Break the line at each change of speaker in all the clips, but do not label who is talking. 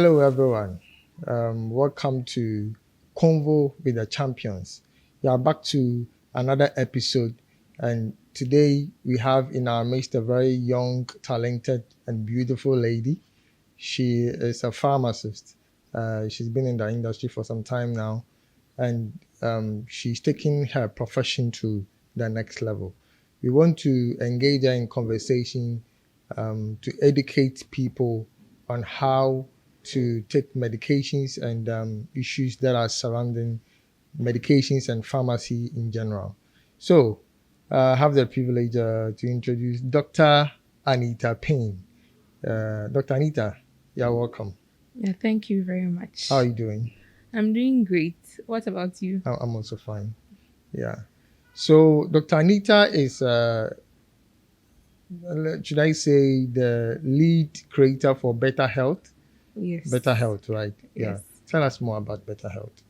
Hello, everyone. Welcome to Convo with the Champions. We are back to another episode, and today we have in our midst a very young, talented, and beautiful lady. She is a pharmacist. She's been in the industry for some time now, and she's taking her profession to the next level. We want to engage her in conversation to educate people on how to take medications and issues that are surrounding medications and pharmacy in general. So, I have the privilege to introduce Dr. Anita Payne. Dr. Anita, you're welcome.
Yeah, thank you very much.
How are you doing?
I'm doing great. What about you?
I'm also fine. Yeah. So, Dr. Anita is, should I say, the lead creator for Better Health?
Yes.
Better Health, right? Yeah.
Yes.
Tell us more about Better Health.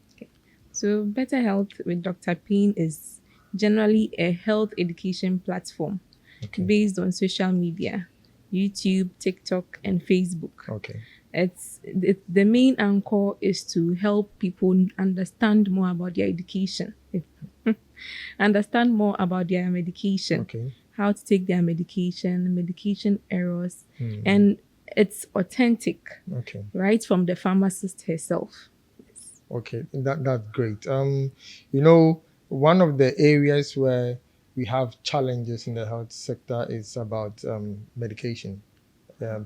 So, Better Health with Dr. Payne is generally a health education platform based on social media, YouTube, TikTok, and Facebook.
Okay.
The main anchor is to help people understand more about their education, understand more about their medication,
Okay.
how to take their medication errors, and it's authentic,
Okay.
right from the pharmacist herself.
Okay. That's great. One of the areas where we have challenges in the health sector is about medication.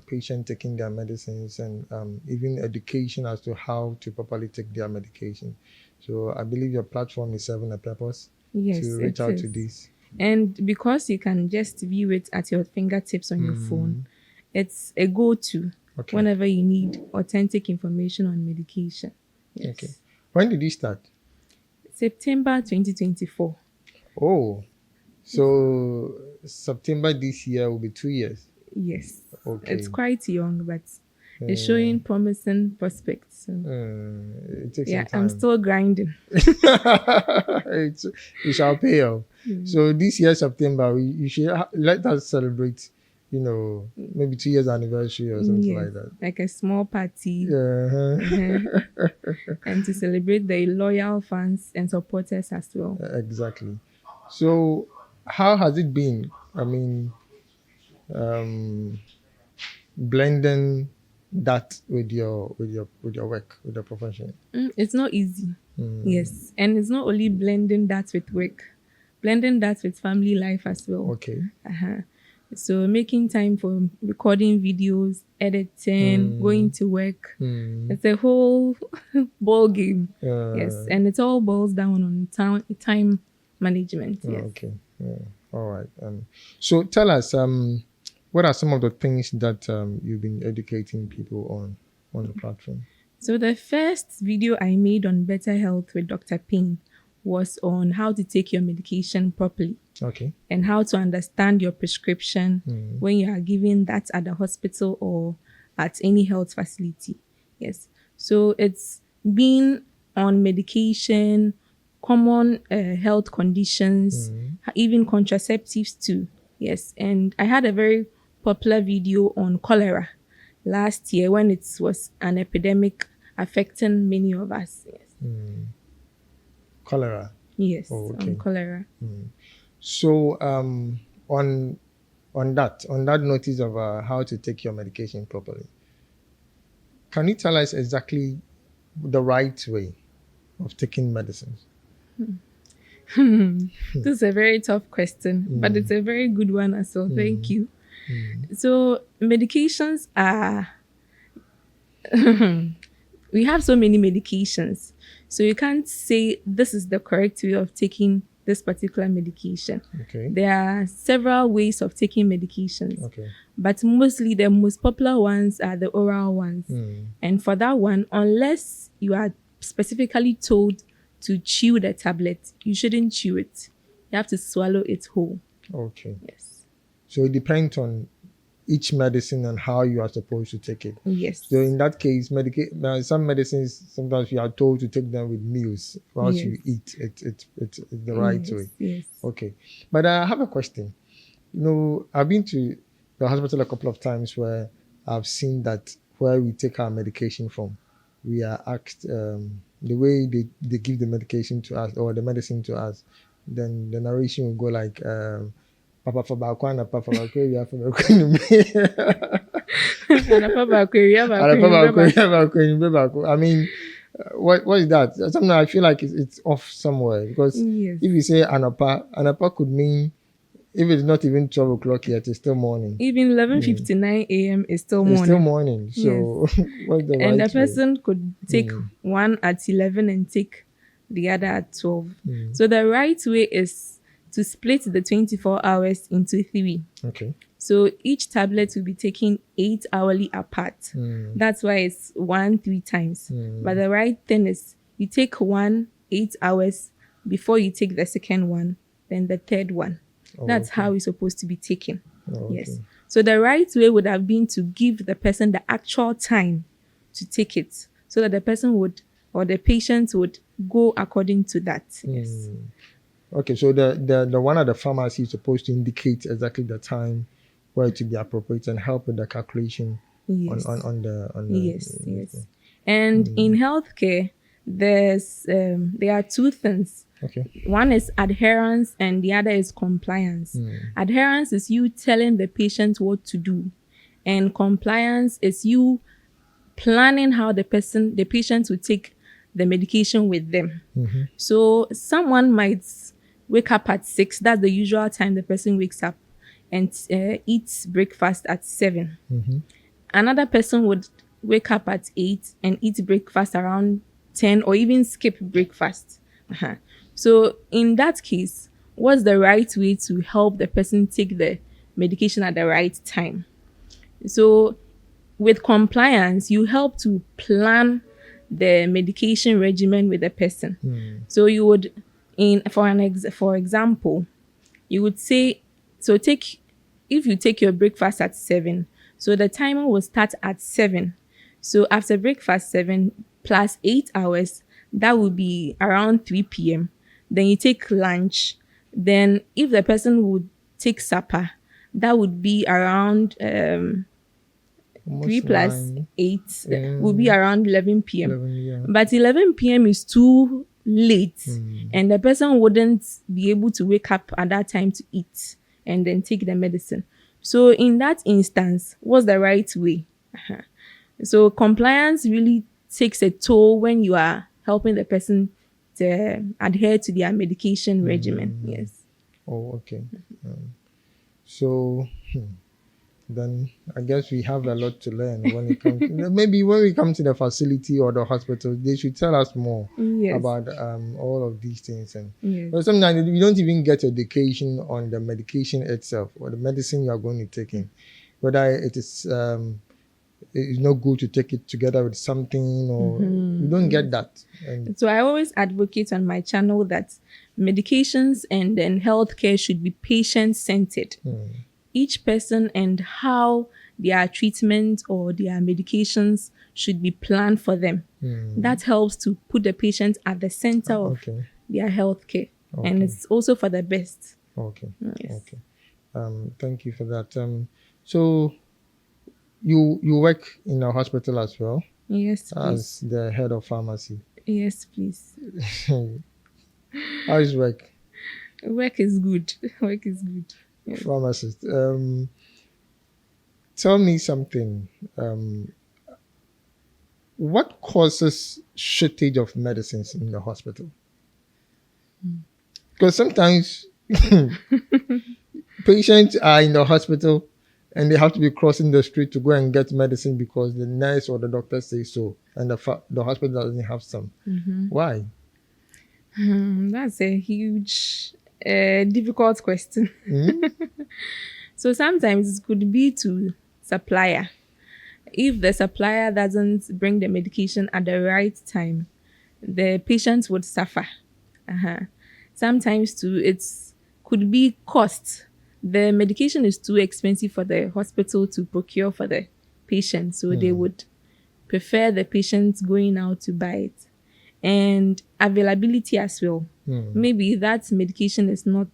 Patient taking their medicines and even education as to how to properly take their medication. So I believe your platform is serving a purpose
Yes,
to reach
it
out to
is.
this.
And because you can just view it at your fingertips on your phone, it's a go-to
Okay.
whenever you need authentic information on medication. Yes.
Okay. When did you start?
September 2024.
Oh, so September this year will be 2 years.
Yes.
Okay.
It's quite young, but it's showing promising prospects. So,
It takes
yeah,
some
I'm
time.
still grinding.
We shall pay off. So this year September, you should let us celebrate. Maybe 2 years anniversary or something
Yes,
like that.
like a small party,
Uh-huh.
and to celebrate the loyal fans and supporters as well.
Exactly. So, how has it been? I mean, um, blending that with your work, with your profession.
It's not easy.
Mm.
Yes, and it's not only blending that with work, blending that with family life as well.
Okay.
So making time for recording videos, editing, going to work. It's a whole ball game. Yes, and it all boils down on time management. Yes.
Okay. Yeah. All right. So tell us, what are some of the things that you've been educating people on the platform?
So the first video I made on Better Health with Dr. Payne was on how to take your medication properly
Okay.
and how to understand your prescription when you are giving that at the hospital or at any health facility. Yes. So it's been on medication, common health conditions, even contraceptives too. Yes. And I had a very popular video on cholera last year when it was an epidemic affecting many of us. Yes.
Cholera.
Yes.
Oh, okay.
On cholera.
So on that notice of how to take your medication properly, can you tell us exactly the right way of taking medicines?
This is a very tough question, but it's a very good one as well. Thank you. So medications are we have so many medications. So you can't say this is the correct way of taking this particular medication.
Okay.
There are several ways of taking medications.
Okay.
But mostly the most popular ones are the oral ones. And for that one, unless you are specifically told to chew the tablet, you shouldn't chew it. You have to swallow it whole.
Okay.
Yes.
So it depends on each medicine and how you are supposed to take it.
Yes.
So in that case, some medicines, sometimes you are told to take them with meals whilst you eat. It's the right way.
Yes.
Okay. But I have a question. I've been to the hospital a couple of times where I've seen that where we take our medication from. We are asked the way they give the medication to us or the medicine to us. Then the narration will go like, Papa for Bakwana, Papa for Bakwana, for Bakwana. I mean, what is that? Something I feel like it's off somewhere because
Yes.
if you say anapa could mean if it's not even 12 o'clock yet, it's still morning.
Even 11:59 a.m. is still morning.
It's still morning. So what's the
And
right
the person could take
Mm.
one at 11 and take the other at 12.
Mm.
So the right way is to split the 24 hours into 3.
Okay.
So each tablet will be taken 8 hourly apart.
Mm.
That's why it's 1 3 times.
Mm.
But the right thing is you take one 8 hours before you take the second one, then the third one.
Oh,
That's
okay.
how it's supposed to be taken.
Oh,
Yes.
okay.
So the right way would have been to give the person the actual time to take it so that the person would or the patient would go according to that. Yes.
Mm. Okay, so the one at the pharmacy is supposed to indicate exactly the time where it to be appropriate and help with the calculation
Yes.
on the
Yes. Yes. And in healthcare, there are two things.
Okay.
One is adherence and the other is compliance. Adherence is you telling the patient what to do, and compliance is you planning how the patient will take the medication with them. So someone might wake up at 6. That's the usual time the person wakes up and eats breakfast at 7. Another person would wake up at 8 and eat breakfast around 10 or even skip breakfast. So in that case, what's the right way to help the person take the medication at the right time? So with compliance, you help to plan the medication regimen with the person. So you would, for example, you would say, if you take your breakfast at 7, so the timer will start at 7. So after breakfast 7 plus 8 hours, that will be around 3 p.m. Then you take lunch. Then if the person would take supper, that would be around 3 plus 8 will be around 11 p.m.
11, yeah.
But 11 p.m. is too late, and the person wouldn't be able to wake up at that time to eat and then take the medicine. So in that instance, what's the right way? So compliance really takes a toll when you are helping the person to adhere to their medication regimen. Yes.
Oh, okay. So then I guess we have a lot to learn when it comes. Maybe when we come to the facility or the hospital, they should tell us more
Yes.
about all of these things. And
Yes.
sometimes you don't even get education on the medication itself or the medicine you are going to take in, whether it is it's not good to take it together with something or you don't get that. And
So I always advocate on my channel that medications and then healthcare should be patient-centered. Each person and how their treatment or their medications should be planned for them. That helps to put the patient at the center of
okay.
their healthcare. And it's also for the best.
Okay.
Yes.
Okay. Thank you for that. So you work in a hospital as well
Yes, please.
as the head of pharmacy.
Yes, please.
How is work?
Work is good. Work is good. Yes.
Pharmacist. Tell me something. What causes shortage of medicines in the hospital? Because sometimes patients are in the hospital and they have to be crossing the street to go and get medicine because the nurse or the doctor says so, and the hospital doesn't have some. Why?
That's a huge, difficult question. So sometimes it could be to supplier. If the supplier doesn't bring the medication at the right time, the patient would suffer. Sometimes too, it could be cost. The medication is too expensive for the hospital to procure for the patient, so they would prefer the patient going out to buy it. And availability as well. Maybe that medication is not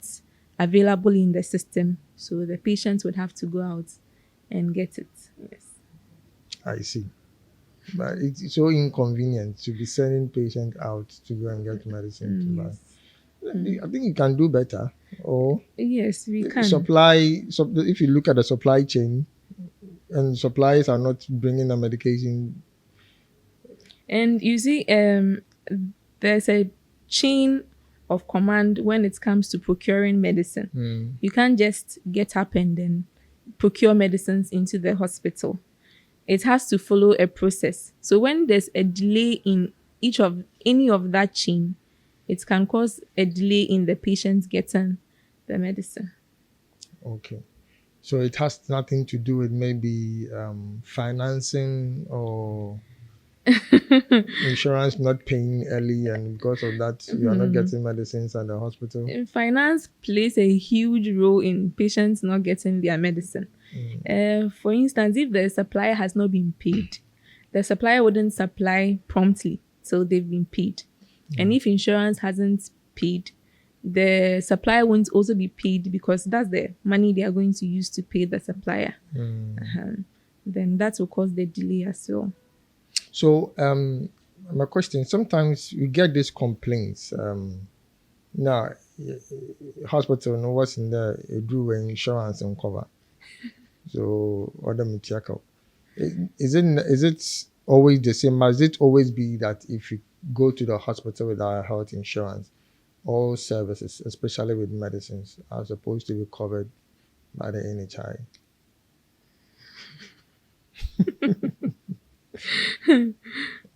available in the system, so the patient would have to go out and get it. Yes.
I see. But it's so inconvenient to be sending patient out to go and get medicine to buy.
Yes.
I think you can do better. Or
Yes, we can.
supply. So if you look at the supply chain, and suppliers are not bringing the medication.
And you see, there's a chain of command when it comes to procuring medicine. You can't just get up and then procure medicines into the hospital. It has to follow a process. So when there's a delay in each of any of that chain, it can cause a delay in the patient getting the medicine.
Okay. So it has nothing to do with maybe financing or insurance not paying early, and because of that, you are not getting medicines at the hospital.
And finance plays a huge role in patients not getting their medicine. For instance, if the supplier has not been paid, the supplier wouldn't supply promptly till they've been paid. And if insurance hasn't paid, the supplier won't also be paid because that's the money they are going to use to pay the supplier. Then that will cause the delay as well.
So my question: sometimes we get these complaints. Now, hospital no what's in there do insurance and cover. So other material. Is it always the same? Must it always be that if you go to the hospital without health insurance, all services, especially with medicines, are supposed to be covered by the NHI?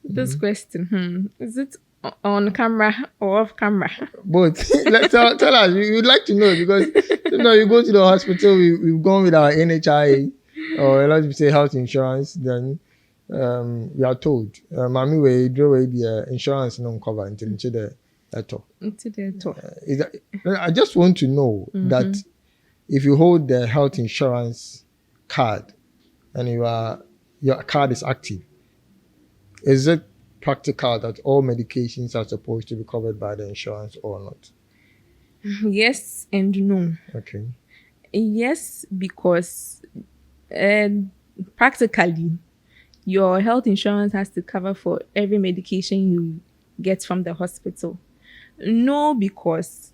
This question, is it on camera or off camera?
But tell us, we would like to know, because you go to the hospital, we've gone with our NHI, or let me say health insurance, then we are told, Mami, we draw away the insurance non cover until the letter. I just want to know that if you hold the health insurance card and your card is active, is it practical that all medications are supposed to be covered by the insurance or not?
Yes and no.
Okay.
Yes, because practically your health insurance has to cover for every medication you get from the hospital. No, because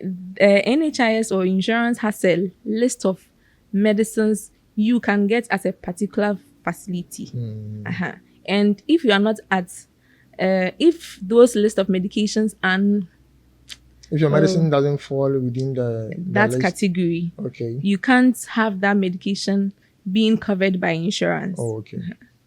NHIS or insurance has a list of medicines you can get at a particular facility. And if you are not at, if those list of medications are
If your medicine doesn't fall within the
that
list,
category,
okay.
you can't have that medication being covered by insurance.
Oh, okay.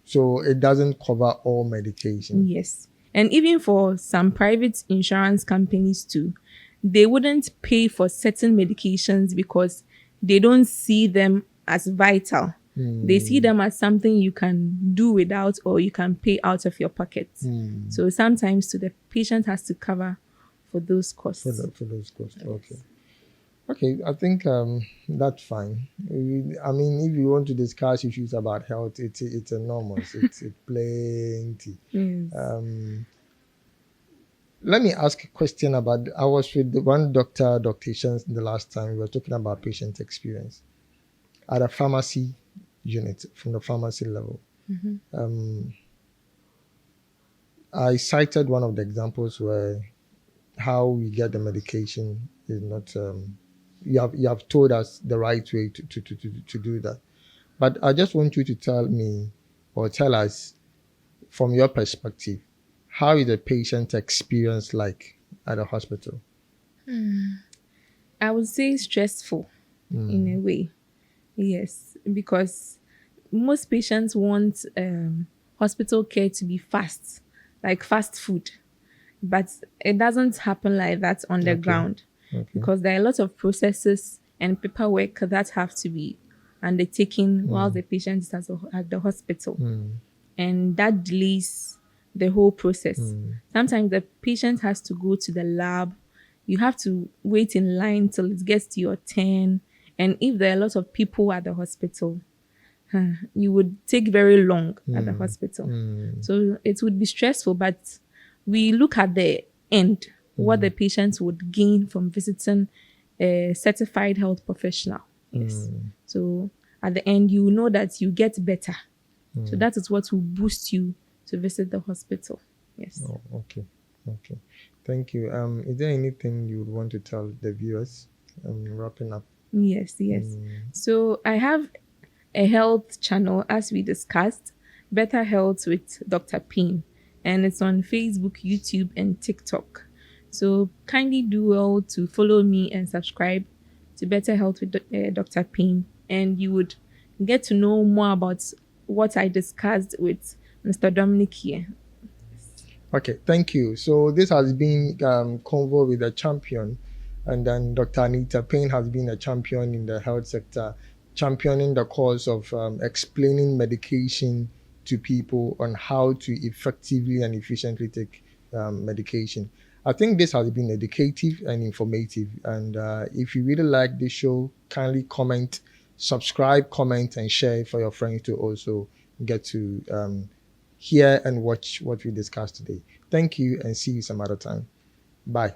So it doesn't cover all medication.
Yes. And even for some private insurance companies too, they wouldn't pay for certain medications because they don't see them as vital. They see them as something you can do without or you can pay out of your pocket. So sometimes the patient has to cover for those costs.
For those costs. Yes. Okay. Okay, I think that's fine. I mean, if you want to discuss issues about health, it's enormous. it's plenty.
Yes.
Let me ask a question about. I was with one doctor, Dr. Shens, the last time we were talking about patient experience at a pharmacy unit from the pharmacy level. I cited one of the examples where how we get the medication is not. You have told us the right way to do that, but I just want you to tell me or tell us from your perspective, how is the patient experience like at a hospital?
I would say stressful in a way. Yes, because most patients want hospital care to be fast, like fast food. But it doesn't happen like that on the ground because there are a lot of processes and paperwork that have to be undertaken while the patient is at the hospital. And that delays the whole process. Sometimes the patient has to go to the lab. You have to wait in line till it gets to your turn. And if there are a lot of people at the hospital, you would take very long at the hospital. So it would be stressful, but we look at the end, what the patient would gain from visiting a certified health professional. Yes. So at the end, you know that you get better. So that is what will boost you to visit the hospital. Yes.
Oh, okay. Okay. Thank you. Is there anything you would want to tell the viewers? Wrapping up.
Yes, yes. So I have a health channel, as we discussed, Better Health with Dr. Payne, and it's on Facebook, YouTube, and TikTok. So kindly do well to follow me and subscribe to Better Health with Dr. Payne, and you would get to know more about what I discussed with Mr. Dominic here.
Okay, thank you. So this has been Convo with a Champion, and then Dr. Anita Payne has been a champion in the health sector, championing the cause of explaining medication to people on how to effectively and efficiently take medication. I think this has been educative and informative. And if you really like this show, kindly comment, subscribe, comment, and share for your friends to also get to hear and watch what we discussed today. Thank you and see you some other time. Bye.